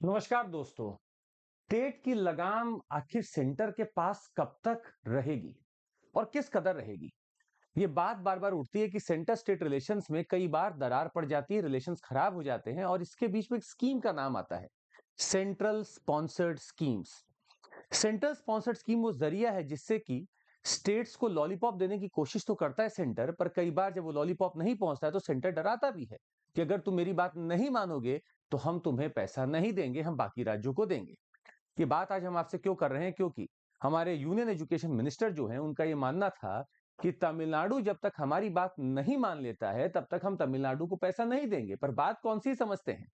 नमस्कार दोस्तों। टेट की लगाम आखिर सेंटर के पास कब तक रहेगी और किस कदर रहेगी? ये बात बार बार उठती है कि सेंटर स्टेट रिलेशंस में कई बार दरार पड़ जाती है, रिलेशंस खराब हो जाते हैं और इसके बीच में एक स्कीम का नाम आता है, central sponsored schemes. Central sponsored scheme वो जरिया है जिससे कि स्टेट्स को लॉलीपॉप देने की कोशिश तो करता है सेंटर, पर कई बार जब वो लॉलीपॉप नहीं पहुंचता है तो सेंटर डराता भी है कि अगर तुम मेरी बात नहीं मानोगे तो हम तुम्हें पैसा नहीं देंगे, हम बाकी राज्यों को देंगे। ये बात आज हम आपसे क्यों कर रहे हैं? क्योंकि हमारे यूनियन एजुकेशन मिनिस्टर जो हैं उनका ये मानना था कि तमिलनाडु जब तक हमारी बात नहीं मान लेता है तब तक हम तमिलनाडु को पैसा नहीं देंगे। पर बात कौन सी समझते हैं?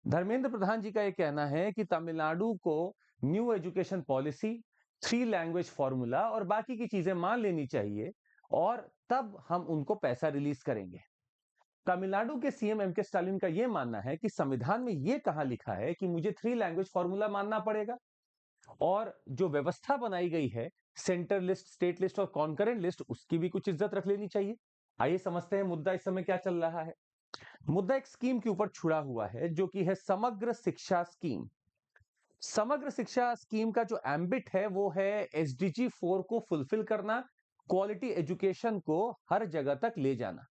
धर्मेंद्र प्रधान जी का ये कहना है कि तमिलनाडु को new education policy, three language formula और बाकी की चीजें मान लेनी चाहिए और तब हम उनको पैसा रिलीज करेंगे। तमिलनाडु के सीएम एम के स्टालिन का यह मानना है कि संविधान में यह कहां लिखा है कि मुझे थ्री लैंग्वेज फॉर्मूला मानना पड़ेगा और जो व्यवस्था बनाई गई है, सेंटर लिस्ट, स्टेट लिस्ट और कॉन्करेंट लिस्ट, उसकी भी कुछ इज्जत रख लेनी चाहिए। आइए समझते हैं मुद्दा इस समय क्या चल रहा है। मुद्दा एक स्कीम के ऊपर छुड़ा हुआ है जो कि है समग्र शिक्षा स्कीम। समग्र शिक्षा स्कीम का जो एम्बिट है वो है एसडीजी 4 को फुलफिल करना, क्वालिटी एजुकेशन को हर जगह तक ले जाना।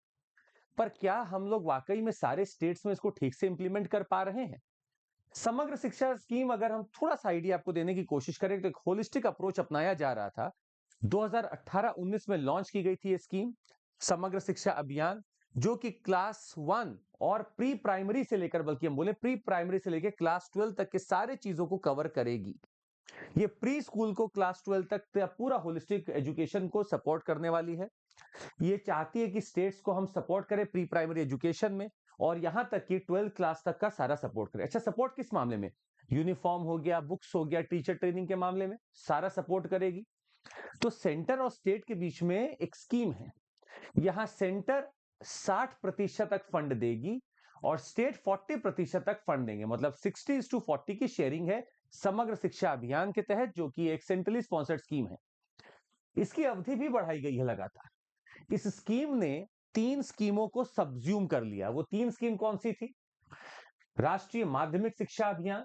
पर क्या हम लोग वाकई में सारे स्टेट्स में इसको ठीक से इंप्लीमेंट कर पा रहे हैं? समग्र शिक्षा स्कीम अगर हम थोड़ा सा आइडिया आपको देने की कोशिश करें तो एक होलिस्टिक अप्रोच अपनाया जा रहा था। 2018-19 में लॉन्च की गई थी ये स्कीम, समग्र शिक्षा अभियान, जो कि क्लास 1 और प्री प्राइमरी से लेकर, बल्कि हम बोले प्री प्राइमरी से लेकर क्लास 12 तक के सारे चीजों को कवर करेगी। ये प्री स्कूल को क्लास 12 तक पूरा होलिस्टिक एजुकेशन को सपोर्ट करने वाली है। ये चाहती है कि स्टेट्स को हम सपोर्ट करें प्री प्राइमरी एजुकेशन में और यहां तक कि 12th क्लास तक का सारा सपोर्ट करें। अच्छा, सपोर्ट किस मामले में? यूनिफॉर्म हो गया, बुक्स हो गया, टीचर ट्रेनिंग के मामले में सारा सपोर्ट करेगी। तो सेंटर और स्टेट के बीच में एक स्कीम है। यहां सेंटर 60% तक फंड देगी और स्टेट 40% तक फंड देंगे, मतलब 60:40 की शेयरिंग है समग्र शिक्षा अभियान के तहत, जो कि एक सेंट्रली स्पॉन्सर्ड स्कीम है। इसकी अवधि भी बढ़ाई गई है लगातार। इस स्कीम ने 3 स्कीमों को सब्ज्यूम कर लिया। वो 3 स्कीम कौन सी थी? राष्ट्रीय माध्यमिक शिक्षा अभियान,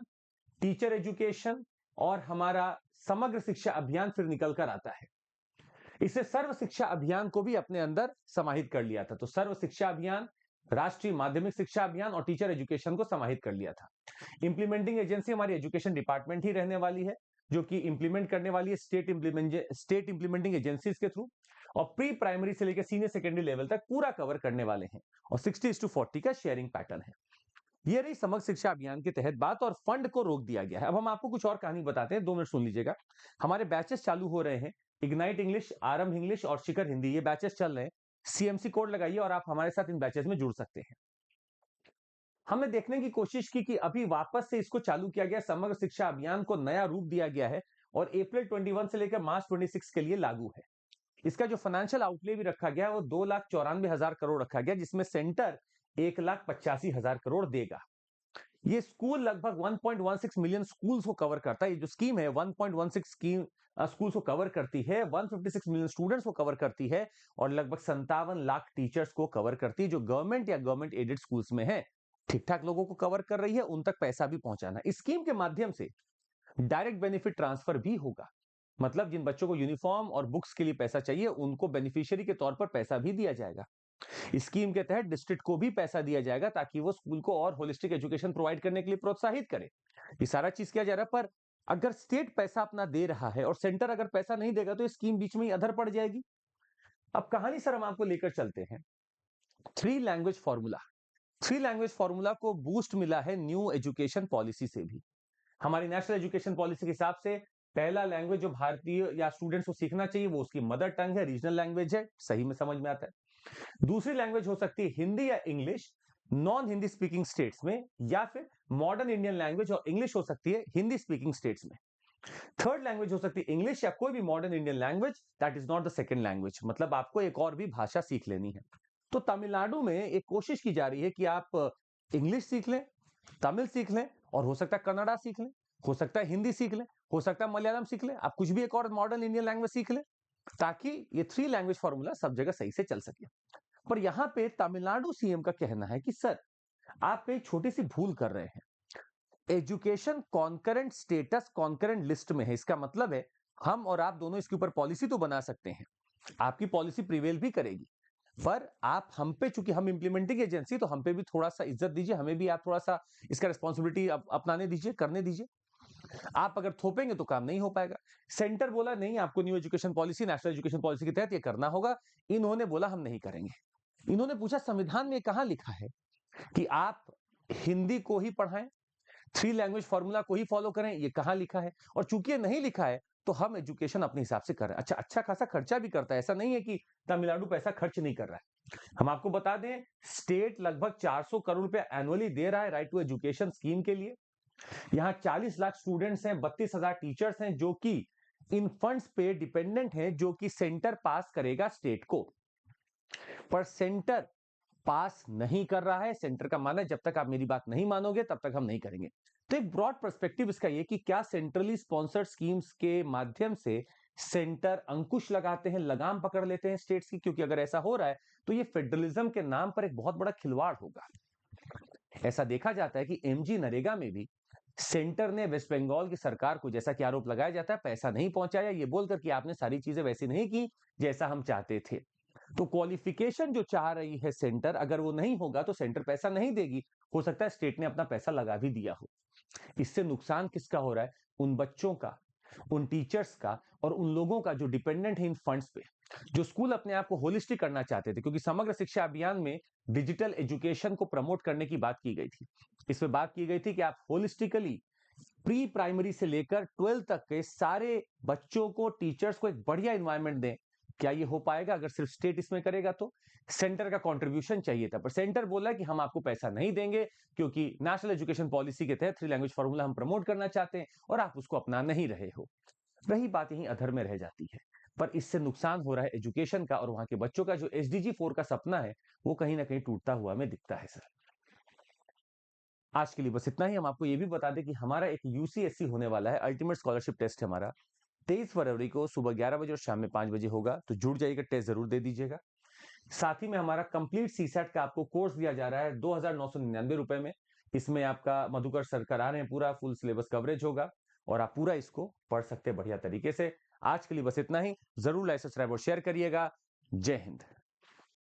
टीचर एजुकेशन और हमारा समग्र शिक्षा अभियान फिर निकल कर आता है। इसे सर्व शिक्षा अभियान को भी अपने अंदर समाहित कर लिया था। तो सर्व शिक्षा अभियान, राष्ट्रीय माध्यमिक शिक्षा अभियान और टीचर एजुकेशन को समाहित कर लिया था। इंप्लीमेंटिंग एजेंसी हमारी एजुकेशन डिपार्टमेंट ही रहने वाली है, जो कि इंप्लीमेंट करने वाली है स्टेट इंप्लीमेंटिंग एजेंसीज के थ्रू, और प्री प्राइमरी से लेकर सीनियर सेकेंडरी लेवल तक पूरा कवर करने वाले हैं और 60:40 का शेयरिंग पैटर्न है। ये रही समग्र शिक्षा अभियान के तहत बात, और फंड को रोक दिया गया है। अब हम आपको कुछ और कहानी बताते हैं, 2 मिनट सुन लीजिएगा। हमारे बैचेस चालू हो रहे हैं, इग्नाइट इंग्लिश, आरंभ इंग्लिश और शिखर हिंदी, ये बैचेस चल रहे हैं। सीएमसी कोड लगाइए और आप हमारे साथ इन बैचेस में जुड़ सकते हैं। हमने देखने की कोशिश की कि अभी वापस से इसको चालू किया गया, समग्र शिक्षा अभियान को नया रूप दिया गया है और अप्रैल 21 से लेकर मार्च 26 के लिए लागू है। इसका जो फाइनेंशियल आउटले भी रखा गया है वो 2,94,000 करोड़ रखा गया, जिसमें सेंटर 1,85,000 करोड़ देगा। ये स्कूल लगभग 1.16 मिलियन स्कूल्स को कवर करता है। ये जो स्कीम है 1.16 स्कीम स्कूल्स को कवर करती है, 156 मिलियन स्टूडेंट्स को कवर करती है और लगभग 57 लाख टीचर्स को कवर करती है जो गवर्नमेंट या गवर्नमेंट एडेड स्कूल्स में है। ठीक ठाक लोगों को कवर कर रही है, उन तक पैसा भी पहुंचाना। इस स्कीम के माध्यम से डायरेक्ट बेनिफिट ट्रांसफर भी होगा, मतलब जिन बच्चों को यूनिफॉर्म और बुक्स के लिए पैसा चाहिए उनको बेनिफिशियरी के तौर पर पैसा भी दिया जाएगा। स्कीम के तहत डिस्ट्रिक्ट को भी पैसा दिया जाएगा ताकि वो स्कूल को और होलिस्टिक एजुकेशन प्रोवाइड करने के लिए प्रोत्साहित करे। ये सारा चीज किया जा रहा है। पर अगर स्टेट पैसा अपना दे रहा है और सेंटर अगर पैसा नहीं देगा तो स्कीम बीच में ही अधर पड़ जाएगी। अब कहानी सर हम आपको लेकर चलते हैं three language formula. Three language formula को बूस्ट मिला है न्यू एजुकेशन पॉलिसी से भी। हमारी नेशनल एजुकेशन पॉलिसी के हिसाब से पहला लैंग्वेज जो भारतीय या स्टूडेंट्स को सीखना चाहिए वो उसकी मदर टंग है, रीजनल लैंग्वेज है, सही में समझ में आता है। दूसरी लैंग्वेज हो सकती है हिंदी या English non Hindi speaking states में, या फिर मॉडर्न इंडियन लैंग्वेज और इंग्लिश हो सकती है हिंदी स्पीकिंग स्टेट्स में। थर्ड लैंग्वेज हो सकती है इंग्लिश या कोई भी modern Indian language that is not the second language, मतलब आपको एक और भी भाषा सीख लेनी है। तो तमिलनाडु में एक कोशिश की जा रही है कि आप इंग्लिश सीख लें, तमिल सीख लें और हो सकता है कन्नड़ा सीख लें, हो सकता है हिंदी सीख लें, हो सकता है मलयालम सीख लें, आप कुछ भी एक और मॉडर्न इंडियन लैंग्वेज सीख लें ताकि ये थ्री लैंग्वेज फॉर्मूला सब जगह सही से चल सके। पर यहां पे तमिलनाडु सीएम का कहना है कि सर आप एक छोटी सी भूल कर रहे हैं। Education concurrent status concurrent list में है। इसका मतलब है हम और आप दोनों इसके ऊपर पॉलिसी तो बना सकते हैं, आपकी पॉलिसी प्रिवेल भी करेगी, पर आप हम पे, चूंकि हम इंप्लीमेंटिंग एजेंसी, तो हम पे भी थोड़ा सा इज्जत दीजिए, हमें भी आप थोड़ा सा इसका रिस्पॉन्सिबिलिटी अपनाने दीजिए, करने दीजिए। आप अगर थोपेंगे तो काम नहीं हो पाएगा। सेंटर बोला नहीं, आपको new education policy, national education policy के तहत ये करना होगा। इन्होंने बोला हम नहीं करेंगे। इन्होंने पूछा संविधान में कहां लिखा है कि आप हिंदी को ही पढ़ाएं, थ्री लैंग्वेज फॉर्मूला को ही फॉलो करें, ये कहां लिखा है? और चूंकि ये नहीं लिखा है तो हम एजुकेशन अपने हिसाब से कर रहे हैं। अच्छा, अच्छा खासा खर्चा भी करता है, ऐसा नहीं है कि तमिलनाडु पैसा खर्च नहीं कर रहा है। हम आपको बता दें, स्टेट लगभग 400 करोड़ रुपया एनुअली दे रहा है राइट टू एजुकेशन स्कीम के लिए। यहां 40 लाख स्टूडेंट्स हैं, 32,000 टीचर्स हैं जो कि इन फंड्स पे डिपेंडेंट हैं, जो कि सेंटर पास करेगा स्टेट को। पर सेंटर पास नहीं कर रहा है। सेंटर का मानना है जब तक आप मेरी बात नहीं मानोगे तब तक हम नहीं करेंगे। तो एक ब्रॉड पर्सपेक्टिव इसका ये कि क्या सेंट्रली स्पॉन्सर्ड स्कीम्स के माध्यम से सेंटर अंकुश लगाते हैं, लगाम पकड़ लेते हैं स्टेट्स की? क्योंकि अगर ऐसा हो रहा है तो ये फेडरलिज्म के नाम पर एक बहुत बड़ा खिलवाड़ होगा। ऐसा देखा जाता है कि एमजी नरेगा में भी सेंटर ने वेस्ट बंगाल की सरकार को, जैसा कि आरोप लगाया जाता है, पैसा नहीं पहुंचाया, ये बोलकर कि आपने सारी चीजें वैसी नहीं की जैसा हम चाहते थे। तो क्वालिफिकेशन जो चाह रही है सेंटर, अगर वो नहीं होगा तो सेंटर पैसा नहीं देगी। हो सकता है स्टेट ने अपना पैसा लगा भी दिया हो। इससे नुकसान किसका हो रहा है? उन बच्चों का, उन टीचर्स का, और उन लोगों का जो डिपेंडेंट है इन फंड्स पे, जो स्कूल अपने आप को होलिस्टिक करना चाहते थे। क्योंकि समग्र शिक्षा अभियान में डिजिटल एजुकेशन को प्रमोट करने की बात की गई थी। इसमें बात की गई थी कि आप होलिस्टिकली प्री प्राइमरी से लेकर 12th तक के सारे बच्चों को, टीचर्स को एक बढ़िया एनवायरनमेंट दें। क्या ये हो पाएगा अगर सिर्फ स्टेट इसमें करेगा? तो सेंटर का कंट्रीब्यूशन चाहिए था, पर सेंटर बोला कि हम आपको पैसा नहीं देंगे क्योंकि नेशनल एजुकेशन पॉलिसी के तहत थ्री लैंग्वेज फॉर्मूला हम प्रमोट करना चाहते हैं और आप उसको अपना नहीं रहे हो। वही बात यहीं अधर में रह जाती है। पर इससे नुकसान हो रहा है एजुकेशन का, और वहां के बच्चों का जो एसडीजी 4 का सपना है वो कहीं ना कहीं टूटता हुआ हमें दिखता है। सर, आज के लिए बस इतना ही। हम आपको ये भी बता दें कि हमारा एक यूसीएससी होने वाला है, अल्टीमेट स्कॉलरशिप टेस्ट हमारा 23 फरवरी को सुबह 11 बजे और शाम में 5 बजे होगा। तो जुड़ जाइएगा, टेस्ट जरूर दे दीजिएगा। साथ ही में हमारा कंप्लीट सीसेट का आपको कोर्स दिया जा रहा है 2,999 रुपए में। इसमें आपका मधुकर सर करा रहे हैं, पूरा फुल सिलेबस कवरेज होगा और आप पूरा इसको पढ़ सकते हैं बढ़िया तरीके से। आज के लिए बस इतना ही। जरूर लाइक, सब्सक्राइब और शेयर करिएगा। जय हिंद।